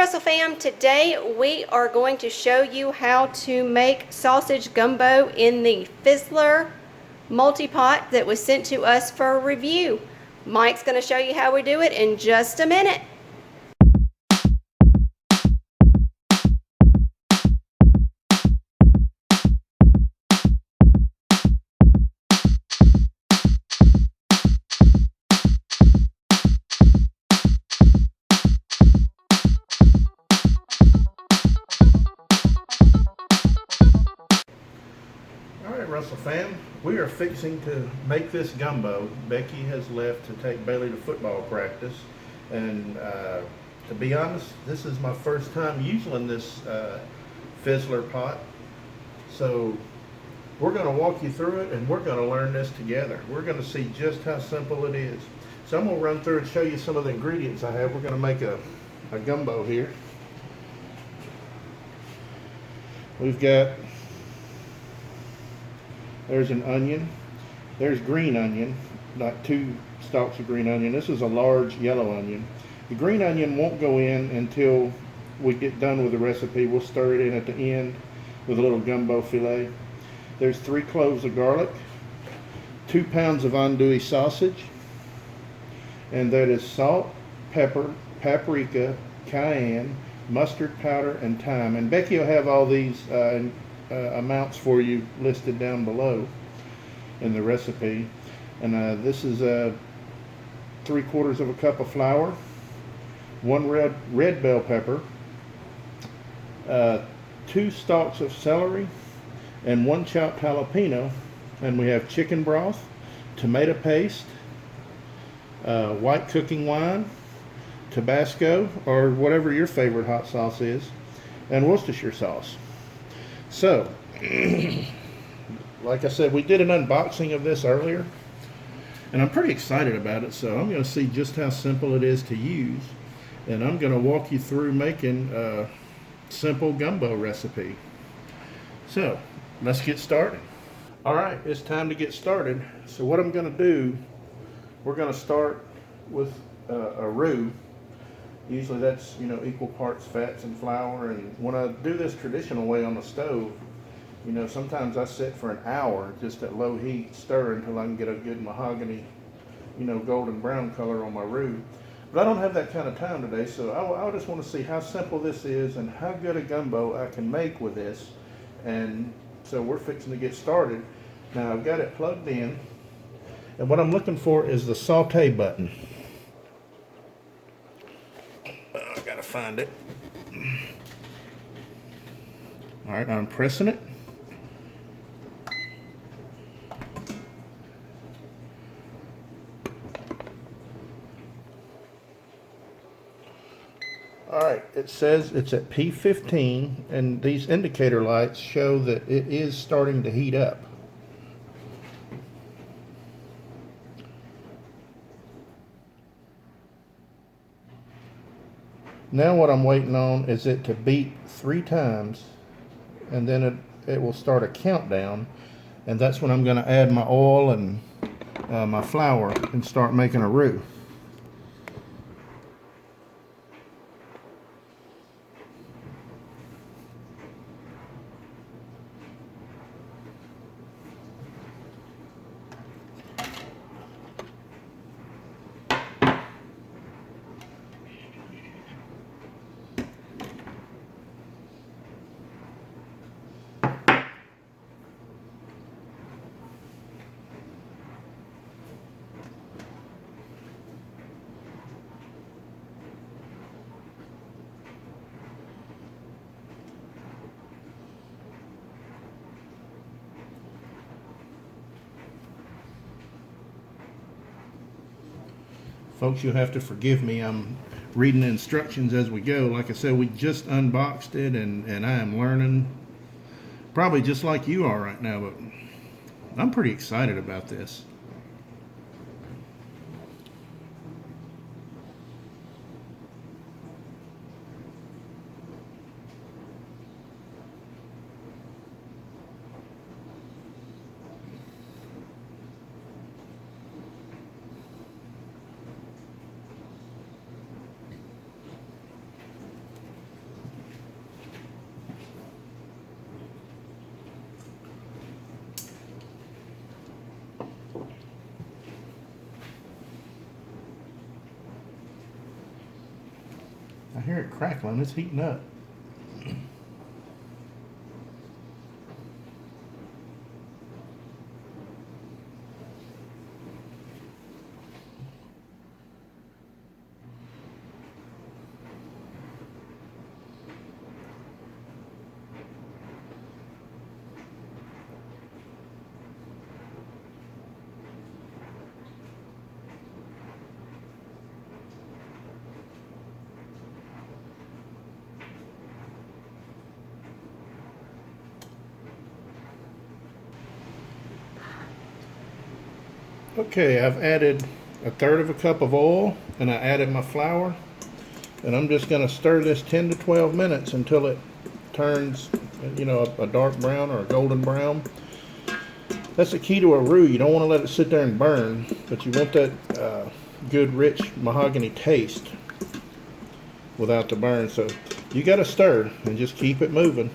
Russell fam, today we are going to show you how to make sausage gumbo in the Fissler multi-pot that was sent to us for review. Mike's going to show you how we do it in just a minute. Russell fam, we are fixing to make this gumbo. Becky has left to take Bailey to football practice, and to be honest, this is my first time using this Fissler pot, so we're going to walk you through it and we're going to learn this together. We're going to see just how simple it is. So I'm going to run through and show you some of the ingredients I have. We're going to make a gumbo here. We've got, there's an onion, there's green onion, like 2 stalks of green onion. This is a large yellow onion. The green onion won't go in until we get done with the recipe. We'll stir it in at the end with a little gumbo filet. There's 3 cloves of garlic, 2 pounds of andouille sausage, and that is salt, pepper, paprika, cayenne, mustard powder, and thyme. And Becky will have all these amounts for you listed down below in the recipe. And this is 3/4 cup of flour, 1 red bell pepper, 2 stalks of celery, and 1 chopped jalapeno. And we have chicken broth, tomato paste, white cooking wine, Tabasco, or whatever your favorite hot sauce is, and Worcestershire sauce. So, like I said, we did an unboxing of this earlier, and I'm pretty excited about it, so I'm going to see just how simple it is to use, and I'm going to walk you through making a simple gumbo recipe. So, let's get started. Alright, it's time to get started. So what I'm going to do, we're going to start with a roux. Usually that's, equal parts fats and flour. And when I do this traditional way on the stove, sometimes I sit for an hour just at low heat, stir until I can get a good mahogany, golden brown color on my roux. But I don't have that kind of time today, so I just want to see how simple this is and how good a gumbo I can make with this. And so we're fixing to get started. Now I've got it plugged in, and what I'm looking for is the saute button. I gotta find it. All right, I'm pressing it. All right, it says it's at P15, and these indicator lights show that it is starting to heat up. Now what I'm waiting on is it to beep 3 times, and then it will start a countdown, and that's when I'm going to add my oil and my flour and start making a roux. Folks, you'll have to forgive me. I'm reading the instructions as we go. Like I said, we just unboxed it, and I am learning, probably just like you are right now, but I'm pretty excited about this. I hear it crackling. It's heating up. Okay, I've added 1/3 of a cup of oil and I added my flour, and I'm just going to stir this 10 to 12 minutes until it turns, you know, a dark brown or a golden brown. That's the key to a roux. You don't want to let it sit there and burn, but you want that good rich mahogany taste without the burn. So you got to stir and just keep it moving,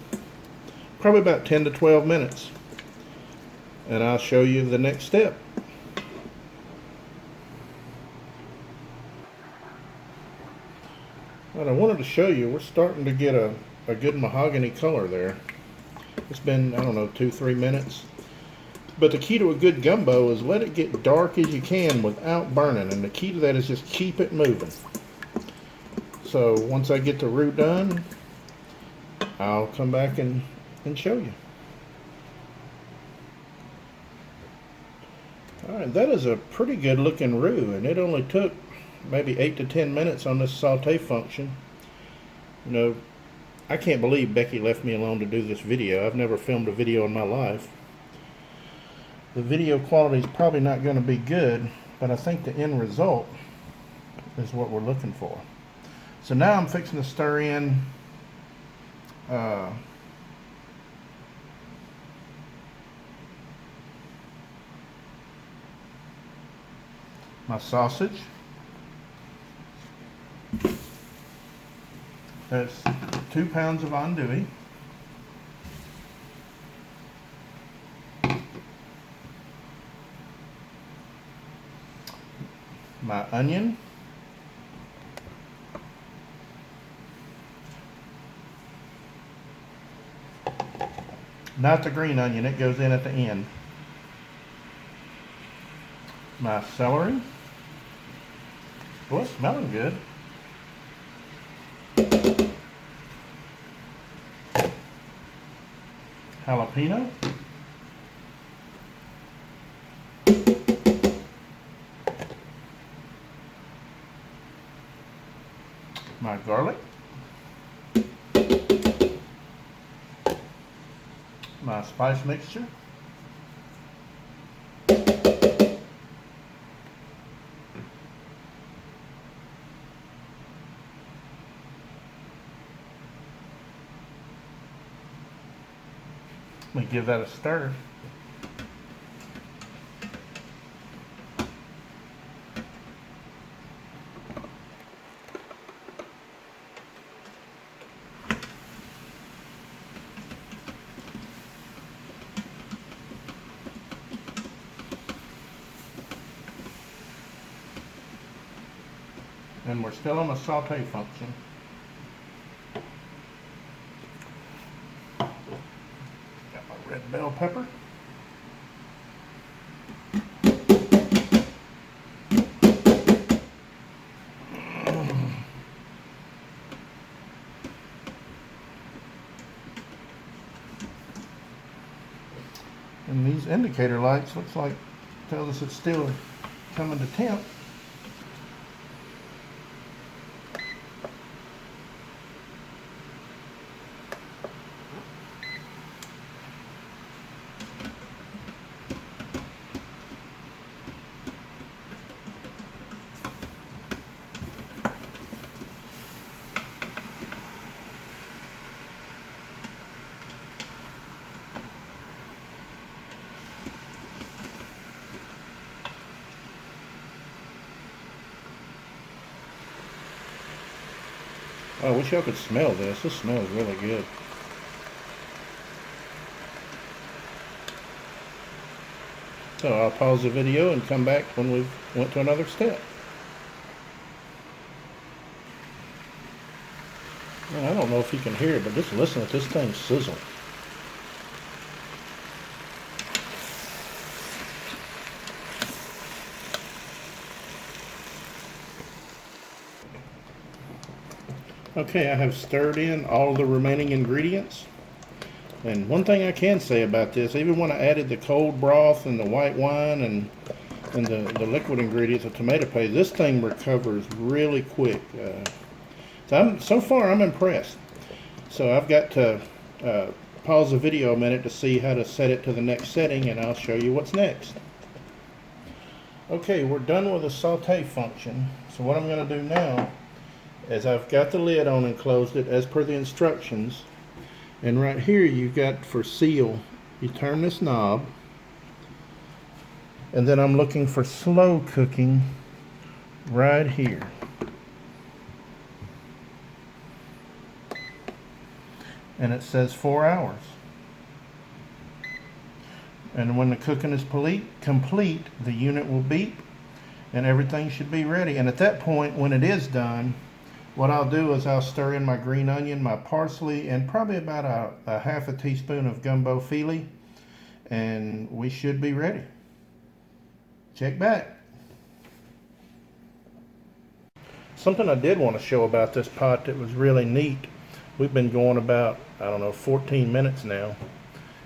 probably about 10 to 12 minutes, and I'll show you the next step. What I wanted to show you, we're starting to get a good mahogany color there. It's been, I don't know, 2-3 minutes. But the key to a good gumbo is let it get dark as you can without burning. And the key to that is just keep it moving. So once I get the roux done, I'll come back and show you. Alright, that is a pretty good looking roux, and it only took maybe 8 to 10 minutes on this saute function. You know, I can't believe Becky left me alone to do this video. I've never filmed a video in my life. The video quality is probably not going to be good, but I think the end result is what we're looking for. So now I'm fixing to stir in my sausage. That's 2 pounds of andouille. My onion. Not the green onion, it goes in at the end. My celery. Oh, it's smelling good. Jalapeno. My garlic. My spice mixture. Let me give that a stir. And we're still on the saute function. Got my red bell pepper. And these indicator lights looks like tells us it's still coming to temp. Oh, I wish y'all could smell this. This smells really good. So I'll pause the video and come back when we've went to another step. Man, I don't know if you can hear it, but just listen to this thing sizzle. Okay, I have stirred in all the remaining ingredients. And one thing I can say about this, even when I added the cold broth and the white wine and the liquid ingredients of tomato paste, this thing recovers really quick. So far I'm impressed. So I've got to pause the video a minute to see how to set it to the next setting, and I'll show you what's next. Okay, we're done with the saute function. So what I'm going to do now is I've got the lid on and closed it as per the instructions. And right here you've got for seal, you turn this knob, and then I'm looking for slow cooking right here. And it says 4 hours. And when the cooking is complete, the unit will beep and everything should be ready. And at that point, when it is done, what I'll do is I'll stir in my green onion, my parsley, and probably about a half a teaspoon of gumbo filet, and we should be ready. Check back. Something I did want to show about this pot that was really neat. We've been going about, I don't know, 14 minutes now,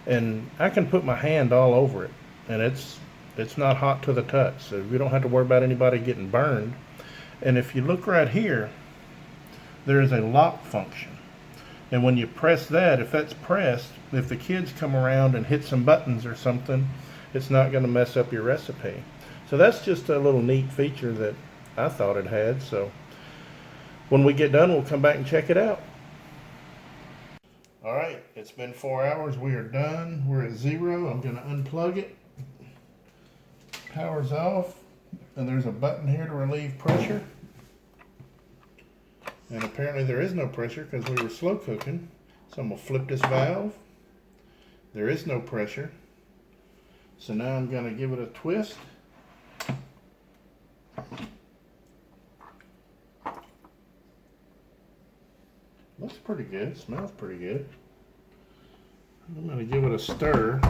and I can put my hand all over it, and it's not hot to the touch, so you don't have to worry about anybody getting burned. And if you look right here, there is a lock function, and when you press that, if that's pressed, if the kids come around and hit some buttons or something, it's not going to mess up your recipe. So that's just a little neat feature that I thought it had. So when we get done, we'll come back and check it out. All right, it's been 4 hours. We are done. We're at 0. I'm going to unplug it. Power's off, and there's a button here to relieve pressure. And apparently there is no pressure because we were slow cooking. So I'm going to flip this valve. There is no pressure. So now I'm going to give it a twist. Looks pretty good. Smells pretty good. I'm going to give it a stir.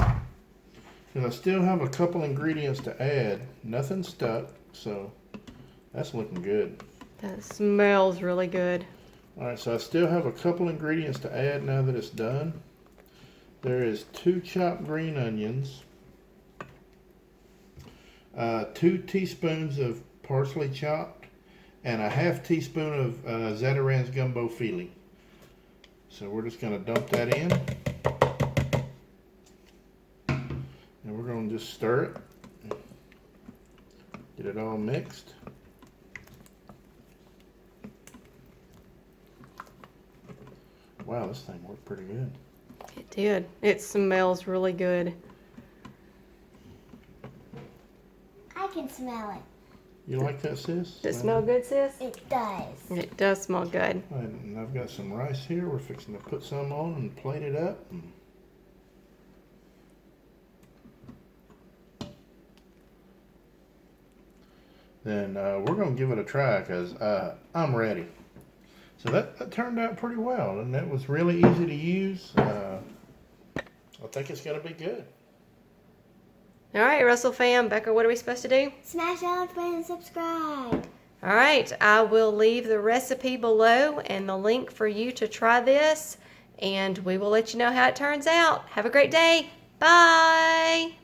Because I still have a couple ingredients to add. Nothing stuck, so that's looking good. That smells really good. Alright, so I still have a couple ingredients to add now that it's done. There is 2 chopped green onions, 2 teaspoons of parsley chopped, and a half teaspoon of Zatarain's gumbo filet. So we're just going to dump that in. And we're going to just stir it. Get it all mixed. Wow, this thing worked pretty good. It did. It smells really good. I can smell it. You like that, sis? Does it smell good, sis? It does. It does smell good. And I've got some rice here. We're fixing to put some on and plate it up. Then we're going to give it a try because I'm ready. So that turned out pretty well, and that was really easy to use. I think it's going to be good. All right, Russell fam, Becca, what are we supposed to do? Smash that like button and subscribe. All right, I will leave the recipe below and the link for you to try this, and we will let you know how it turns out. Have a great day. Bye.